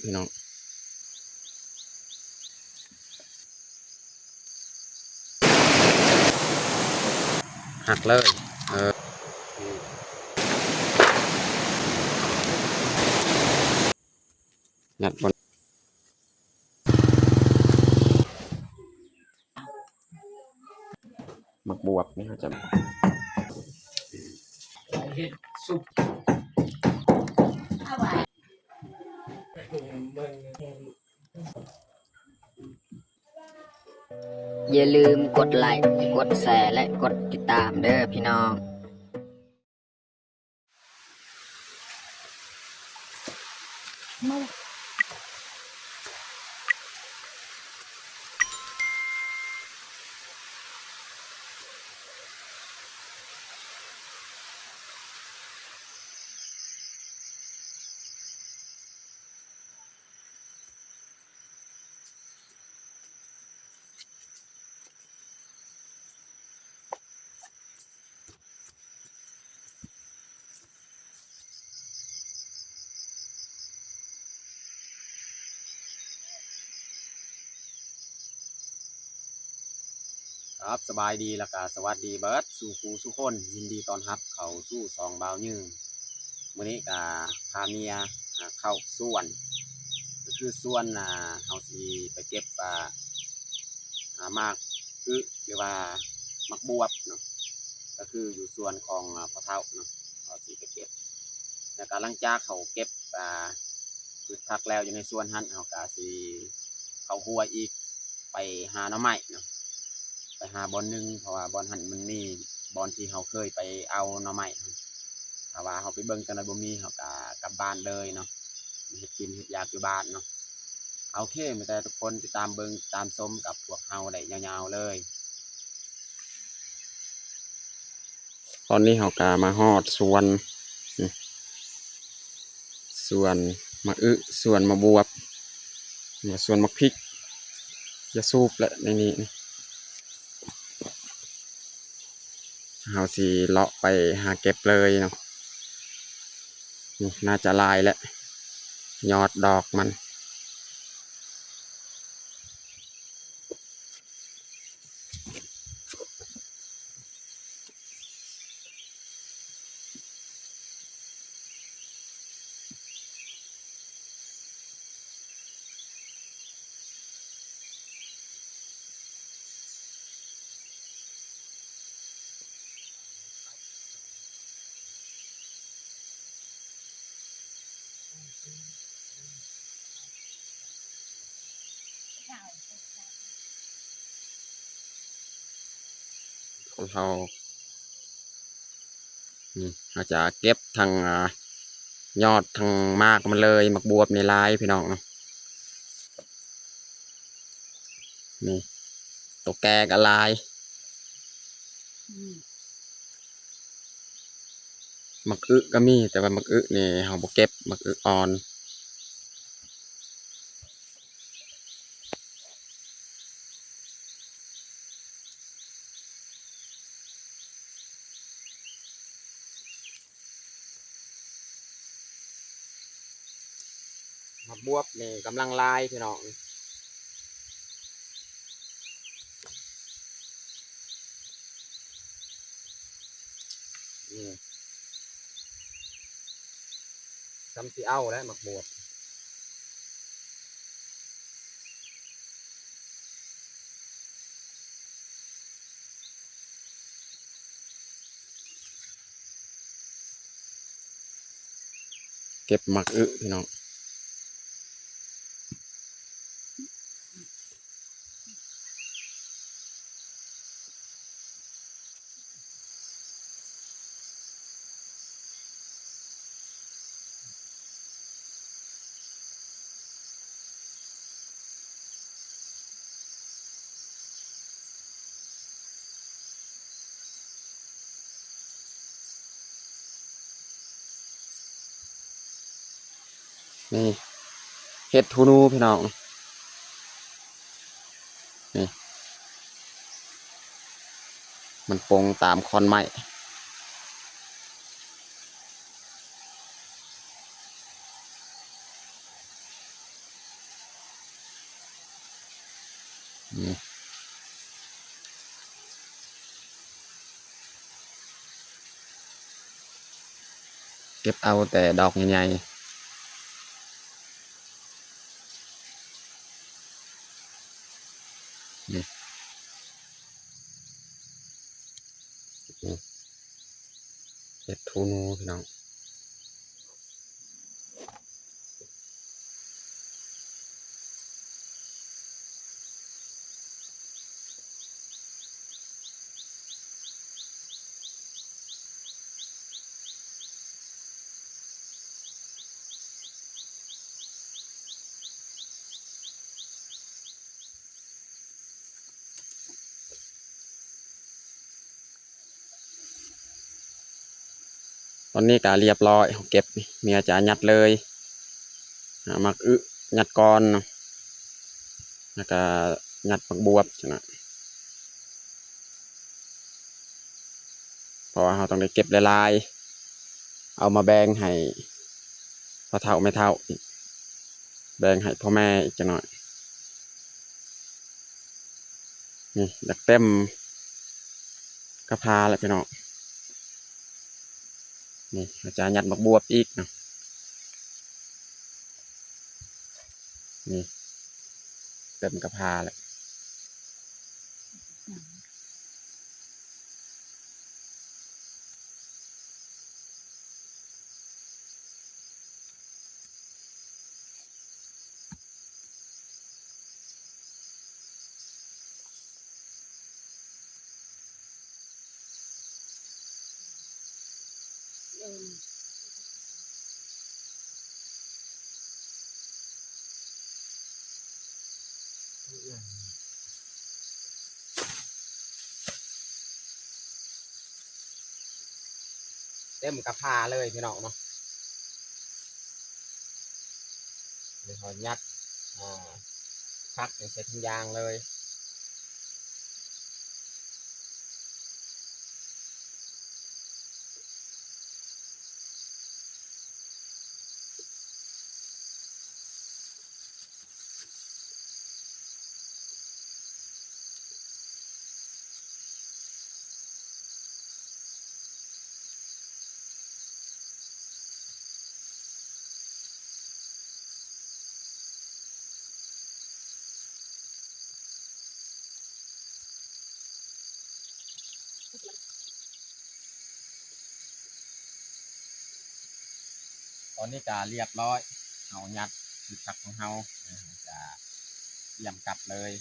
พี่น้องหักเลยงัดบนหมักบวบนี่เขาจะเห็ดสุกอย่าลืมกดไลค์กดแชร์และกดติดตามเด้อพี่น้องครับสบายดีแล้วก็สวัสดีเบิร์ดสู่ครูสุคนยินดีตอนรับเขาสู้สองบ่าวยืนมื้อนี้ก็พาเมียเข้าส่วนก็คือส่วนเอาสิไปเก็บมากหรือว่ามักบวบเนาะก็คืออยู่ส่วนของพ่อเฒ่าเนาะเอาสิไปเก็บแล้วก็หลังจากเขาเก็บพืชผักแล้วอยู่ในส่วนหันเอาก็สิเข้าหัวอีกไปหาหน่อไม้เนาะไปหาบอลหนึ่งเพราะว่าบอลหันมันมีบอลที่เขาเคยไปเอาหน่อไม้ถ้าว่าเขาไปเบิ่งจังไดบ่มีเขาก็กลับบ้านเลยเนาะเฮ็ดกินเฮ็ดอยากอยู่บ้านเนาะโอเคมีแต่ทุกคนติดตามเบิ่งตามชมกับพวกเฮาได้ยาวๆเลยตอนนี้เขาก็มาฮอดสวนมะสวนมะบวบสวนมะพริกจะสูบและในนี้เราสิเลาะไปหาเก็บเลยเนาะน่าจะลายแล้วยอดดอกมันของเราเราจะเก็บทางยอดทางมากมันเลยหมักบวบในลายพี่น้องเนาะนี่ตัวแกกับลายหมักก็มีแต่ว่าหมักนี่เราบ่เก็บหมักอ่อนหมักบวบนี่กำลังลายพี่น้องนี่ซ้ำสิเอาแล้วหมักบวบเก็บหมักพี่น้องนี่เห็ดทูนูพี่น้องนี่มันปงตามคอนไม้ นี่เก็บเอาแต่ดอกใหญ่ๆนี่เห็ดทูนูพี่น้องตอนนี้ก็เรียบร้อยเก็บเมียจะยัดเลยมักยัดก้อนเนาะแล้วก็ยัดผักบวบจังนะเพราะว่าเราต้องได้เก็บหลายๆเอามาแบ่งให้พ่อเฒ่าแม่เฒ่าอีกแบ่งให้พ่อแม่อีกจังหน่อยนี่อยากเต็มกระพาแล้วพี่น้องนี่อาจารย์ยัดผักบวบอีกเนาะนี่เต็มกระพาแล้วเต็มกระพาเลยพี่น้องเนาะเดี๋ยวเขายัดพักใส่ถุงยางเลยตอนนี้ก็เรียบร้อยเอายัดคือพักของเราจะเยี่ยมกลับเลย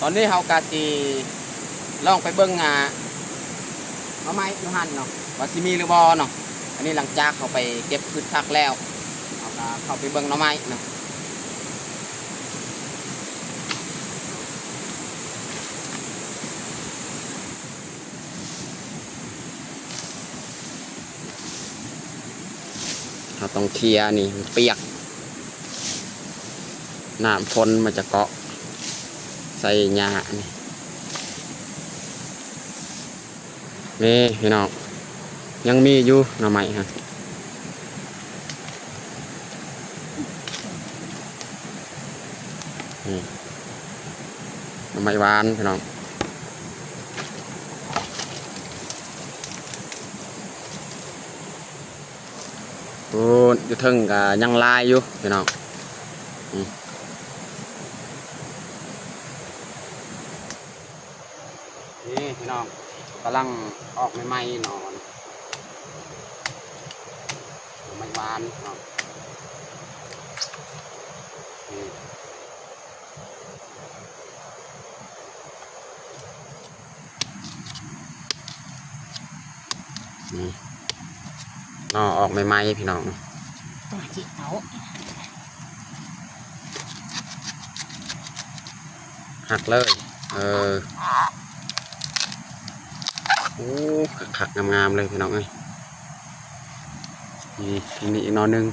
ตอนนี้เฮากาสีลองไปเบิ้งเอาไม้ยูหันเนาะว่าสิมีหรือบอเนาะอันนี้หลังจากเขาไปเก็บพืชผักแล้วเขาก็เข้าไปเบิ้งเอาไม้เนาะเราต้องเคลียร์นี่มันเปียกน้ำฝนมันจะเกาะใส่หญ้านี่พี่น้องยังมีอยู่หน่อไม้ฮะนี่หน่อไม้หวานพี่น้องโอ้อยู่เทิงก็ยังลายอยู่พี่น้องนี่พี่น้องกำลังออกใหม่ๆหนอนไม่บานเนาะ นอออกใหม่ๆพี่น้อง ตัวจิตเอา หักเลยโอ้ขักงามๆเลยพี่น้องเอ้ยนี่อีกนอนึง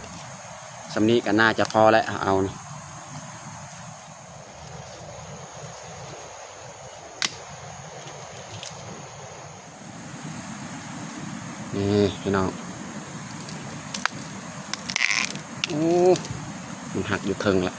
สำนี้ก็น่าจะพอแล้วเอานี่พี่น้องโอ้มันหักอยู่เทิงละ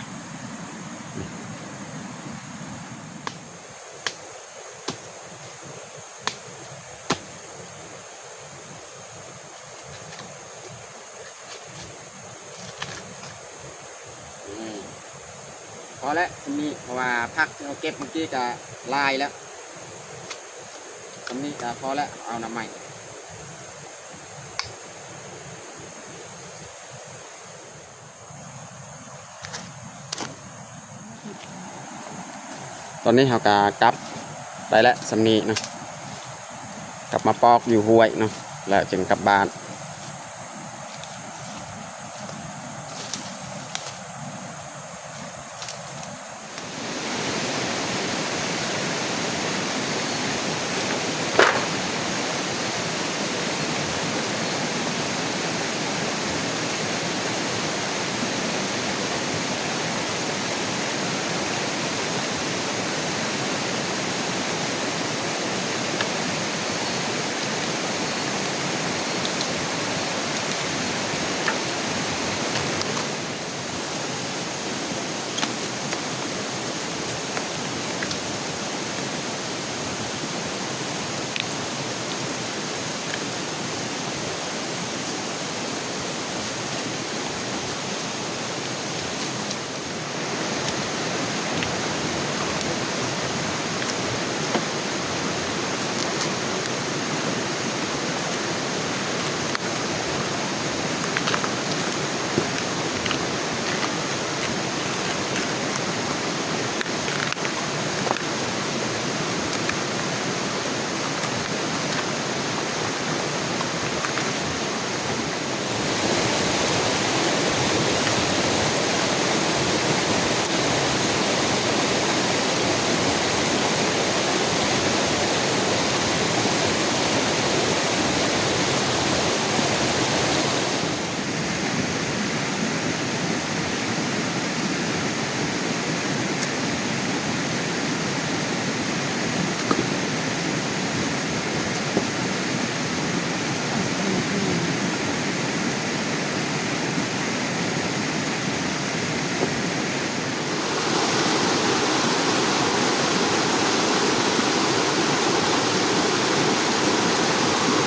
พอแล้วสำนี้เพราะว่าพักที่เราเก็บเมื่อกี้ก็ลายแล้วสำนี้ก็พอแล้วเอาน้ำใหม่ตอนนี้เราก็กลับได้แล้วสำนีเนาะกลับมาปอกอยู่ห้วยเนาะแล้วจึงกลับบ้าน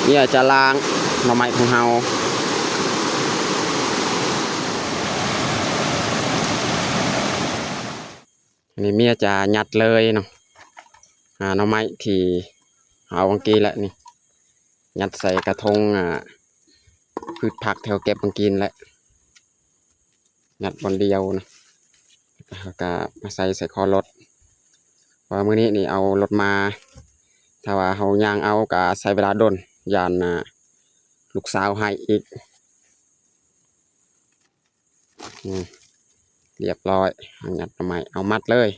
เนี่ยจะล้างหน่อไม้ของเราอันนี้เมียจะยัดเลยเนาะหน่อไม้ที่เอาบางกีแหละนี่ยัดใส่กระทงพืชผักแถวเก็บบางกีนแหละยัดบนเดียวนะแล้วก็มาใส่คอรถเพราะมื้อนี้นี่เอารถมาถ้าว่าเฮาย่างเอาก็ใช้เวลาโดนยานลูกสาวให้อีกเรียบร้อยยัดทำไมเอามัดเลย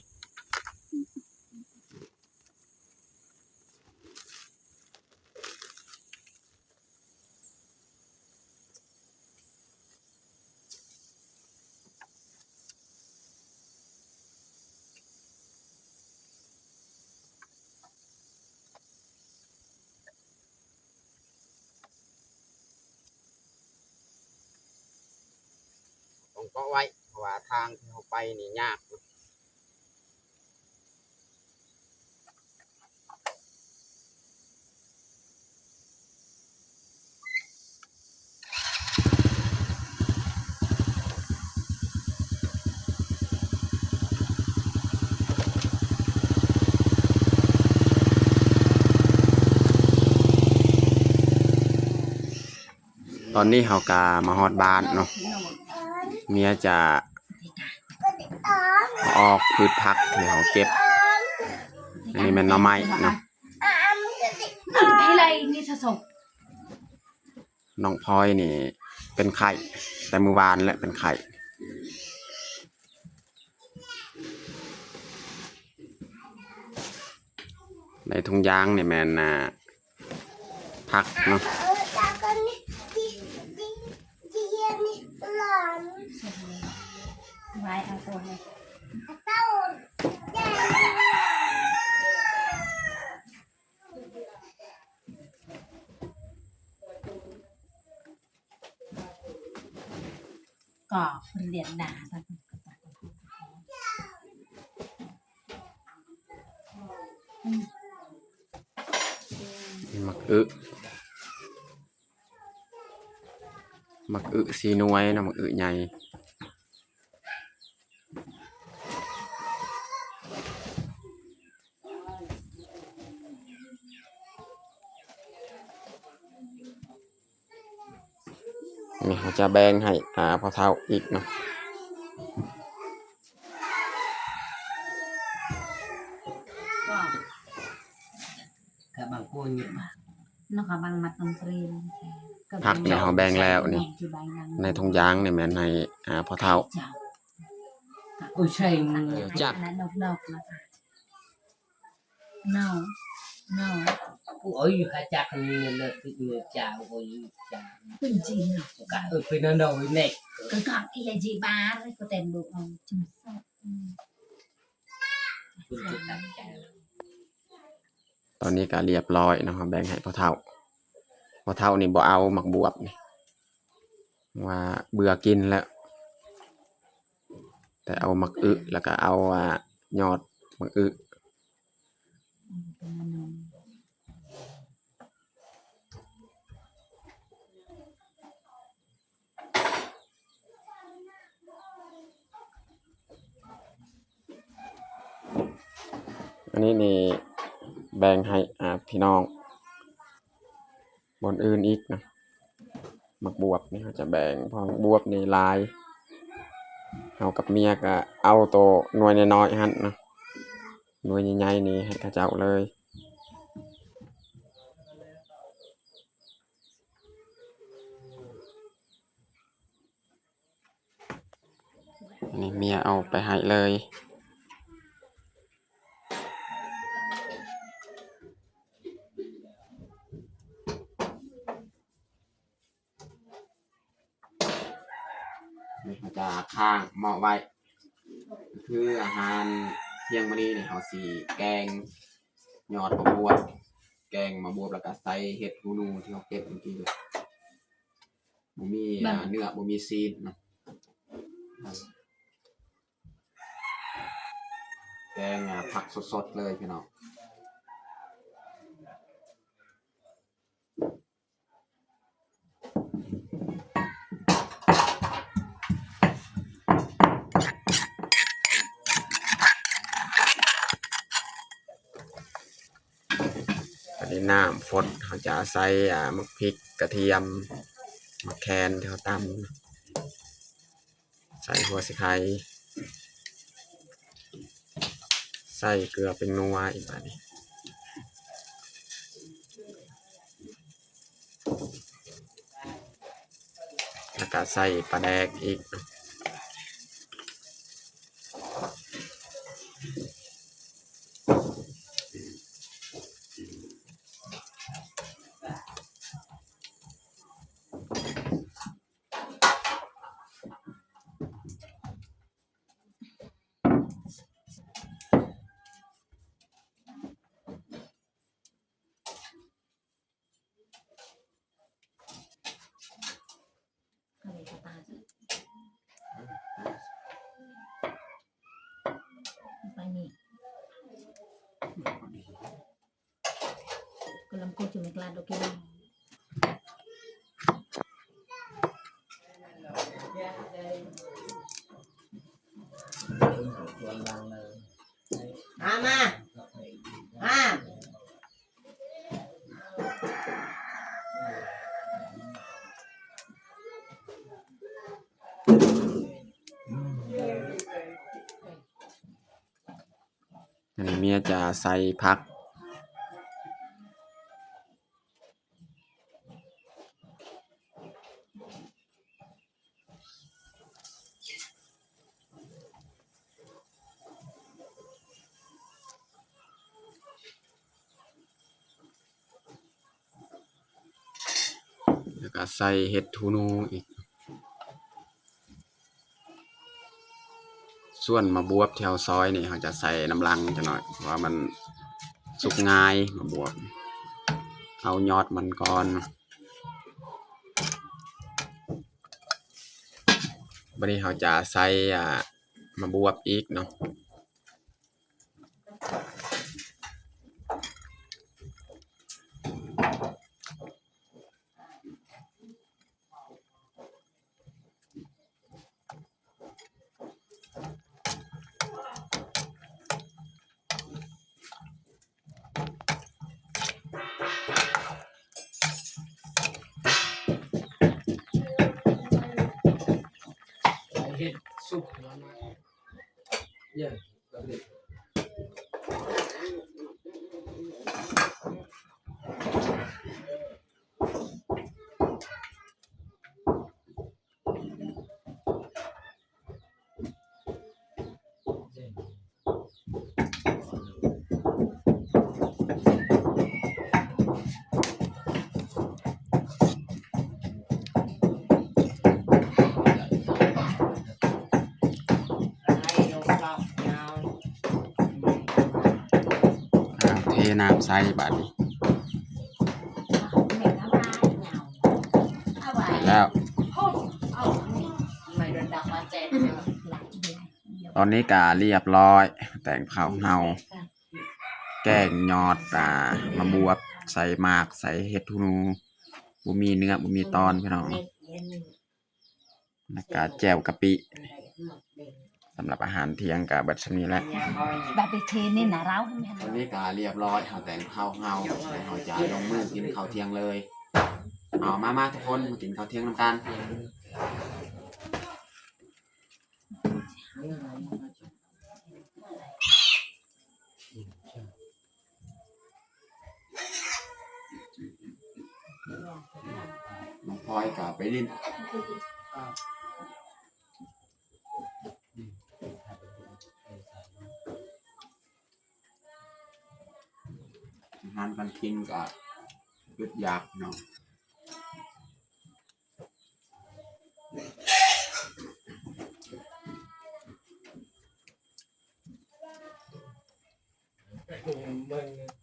ต้องเกาะไว้เพราะว่าทางที่เราไปนี่ยากตอนนี้เขากามาฮอดบ้านเนาะเมียจะออกพืชผักที่เขาเก็บอันนี้เป็นหน่อไม้เนาะ ให้ไรนี่ผสม น้องพลอยนี่เป็นไข่แต่มื้อวานและเป็นไข่ในถุงยางนี่แม่นผักเนาะไว้เอาตัวเลยก็เรียนด่าตอนมักอึสีนวยนะมักอึใหญ่นี่เขาจะแบ่งให้พอเท่าอีกเนาะ ก็บางคนอยู่บ้างนอกจากบางมัดน้ำเตรียม ผักเนี่ยเขาแบ่งแล้วนี่ในถุงยางเนี่ยแม่นให้พอเท่า โอ้ใช่มัน จับ นั้นดอกแล้วค่ะเน่าôi khá chắc là người chào ôi chào เป็นจริงเหรอ cả ở phía nó đầu với mẹ ก็ก่อนไอ้ยาจีบ้าเลยก็เต็มบุกเอาจุ่มซอก คุณจะตัดใจ ตอนนี้ก็เรียบร้อยนะครับแบ่งให้พอเท่านี่บ่เอาหมักบวบนี่ว่าเบื่อกินแล้ว แต่เอาหมักอึแล้วก็เอายอดหมักอึอันนี้นี่แบ่งให้พี่น้องบนอื่นอีกนะหมักบวบนี่เขาจะแบ่งเพราะหมักบวบนี่ลายเอากับเมียก็เอาโตหน่วยน้อยๆหั่นนะหน่วยใหญ่ๆนี่ให้เขาเจ้าเลยอันนี้เมียเอาไปให้เลยนี่เขาจะข้างหม้อไว้คืออาหารเที่ยงมื้อนี้นี่เขาสิแกงยอดมะบวบแกงมะบวบแล้วก็ใส่เห็ดหูหนูที่เขาเก็บเมื่อกี้เลยบ่มีเนื้อบ่มีซีนเนาะแกงผักสดๆเลยพี่น้องอันนี้น้ำฟดเขาจะใส่มะพริกกระเทียมมะแคนที่เขาตำใส่หัวสิไข่ใส่เกลือเป็นนัวอีกแบบนี้แล้วก็ใส่ปลาแดกอีกไปนี่ก็ลำโพงจุ่มกลาดโอเค อันนี้เมียจะใส่ผัก ก็ใส่เห็ดทูนูอีกส่วนมาบวบแถวซอยนี่เขาจะใส่น้ำลังจะหน่อยเพราะว่ามันสุกง่ายมาบวบเอายอดมันก่อนบัดนี้เขาจะใส่มาบวบอีกเนาะเห็ดสุกแล้วนะเยอะก็เลยเทน้ำใส่บัดนี้ไปแล้ว ตอนนี้กาเรียบร้อยแต่งเผาเนาแกงยอดมาบวบใส่หมากใส่เห็ดทูนูบ่มีเนื้อบ่มีตอนพี่น้องแล้วก็แจ่วกะปิสำหรับอาหารเที่ยงกับเบิดชนิดแล้ว แบบไปเทนี่นะเรา ตอนนี้กาเรียบร้อยเฮาแต่งเผาเฮาเฮาจะลงมือกินข้าวเที่ยงเลยเอามาทุกคนมากินข้าวเที่ยงนำกันน้องพลอยกับไปลิ้นอาหารการกินก็หยุดยากเนาะ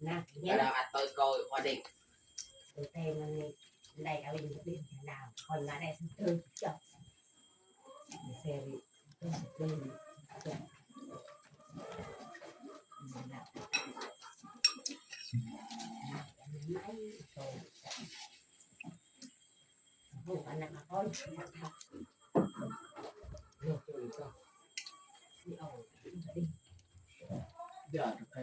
นะเดี๋ เดี๋ ย ยว วเราอัดตัวโกยพอเด็ก เทมันได้เอาอยู่ที่ดาวคนละได้ทั้งตึ้งจบเซรีตึ้งผู้อันนั้นก็ทักเลือกตัวก็ที่เอา เดี๋ยวไป